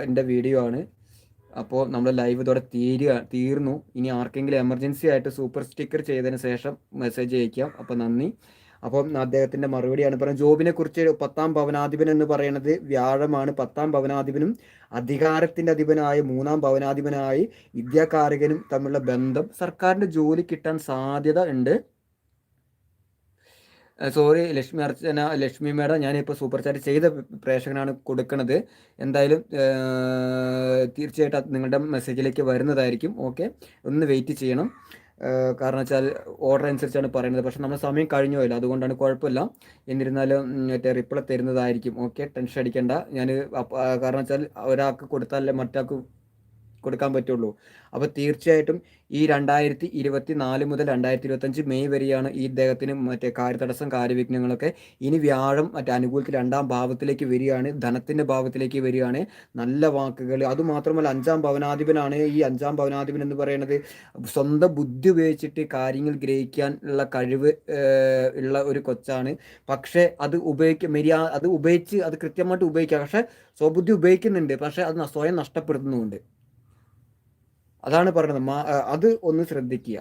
എൻ്റെ വീഡിയോ ആണ്. അപ്പോൾ നമ്മൾ ലൈവ് ഇതോടെ തീർന്നു. ഇനി ആർക്കെങ്കിലും എമർജൻസി ആയിട്ട് സൂപ്പർ സ്റ്റിക്കർ ചെയ്തതിന് ശേഷം മെസ്സേജ് അയക്കാം. അപ്പോൾ നന്ദി. അപ്പം അദ്ദേഹത്തിൻ്റെ മറുപടിയാണ് പറയുന്നത്. ജോബിനെ കുറിച്ച് 10ാം ഭവനാധിപൻ എന്ന് പറയുന്നത് വ്യാഴമാണ്. 10ാം ഭവനാധിപനും അധികാരത്തിൻ്റെ അധിപനായ 3ാം ഭവനാധിപനായി വിദ്യാകാരകനും തമ്മിലുള്ള ബന്ധം സർക്കാരിൻ്റെ ജോലി കിട്ടാൻ സാധ്യത ഉണ്ട്. സോറി ലക്ഷ്മി മേഡം, ഞാനിപ്പോൾ സൂപ്പർ ചാറ്റ് ചെയ്ത പ്രേക്ഷകനാണ് കൊടുക്കുന്നത്. എന്തായാലും തീർച്ചയായിട്ടും അത് നിങ്ങളുടെ മെസ്സേജിലേക്ക് വരുന്നതായിരിക്കും. ഓക്കെ, ഒന്ന് വെയിറ്റ് ചെയ്യണം. കാരണം വെച്ചാൽ ഓർഡർ അനുസരിച്ചാണ് പറയുന്നത്. പക്ഷെ നമ്മൾ സമയം കഴിഞ്ഞു പോയില്ല, അതുകൊണ്ടാണ്. കുഴപ്പമില്ല. എന്നിരുന്നാലും മറ്റേ റിപ്ലൈ തരുന്നതായിരിക്കും. ഓക്കെ, ടെൻഷൻ അടിക്കേണ്ട. ഞാൻ കാരണം വെച്ചാൽ ഒരാൾക്ക് കൊടുത്താലേ മറ്റാൾക്ക് കൊടുക്കാൻ പറ്റുള്ളൂ. അപ്പോൾ തീർച്ചയായിട്ടും ഈ 2024 മുതൽ 2025 മെയ് വരെയാണ് ഈ ഇദ്ദേഹത്തിന് മറ്റേ കാര്യതടസ്സം, കാര്യവിഘ്നങ്ങളൊക്കെ. ഇനി വ്യാഴം മറ്റേ അനുകൂലത്തിൽ 2ാം ഭാവത്തിലേക്ക് വരികയാണ്, ധനത്തിൻ്റെ ഭാവത്തിലേക്ക് വരികയാണ്. നല്ല വാക്കുകൾ, അതുമാത്രമല്ല 5ാം ഭവനാധിപനാണ്. ഈ 5ാം ഭവനാധിപൻ എന്ന് പറയുന്നത് സ്വന്തം ബുദ്ധി ഉപയോഗിച്ചിട്ട് കാര്യങ്ങൾ ഗ്രഹിക്കാൻ ഉള്ള കഴിവ് ഉള്ള ഒരു കൊച്ചാണ്. പക്ഷേ അത് ഉപയോഗിച്ച് അത് കൃത്യമായിട്ട് ഉപയോഗിക്കുക. പക്ഷേ സ്വബുദ്ധി ഉപയോഗിക്കുന്നുണ്ട്, പക്ഷേ അത് സ്വയം നഷ്ടപ്പെടുത്തുന്നുമുണ്ട്. അതാണ് പറയുന്നത്. അത് ഒന്ന് ശ്രദ്ധിക്കുക.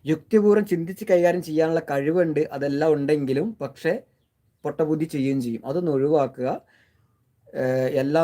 യുക്തിപൂർവ്വം ചിന്തിച്ച് കൈകാര്യം ചെയ്യാനുള്ള കഴിവുണ്ട്, അതെല്ലാം ഉണ്ടെങ്കിലും പക്ഷേ പൊട്ടബുദ്ധി ചെയ്യുകയും ചെയ്യും. അതൊന്ന് ഒഴിവാക്കുക. എല്ലാ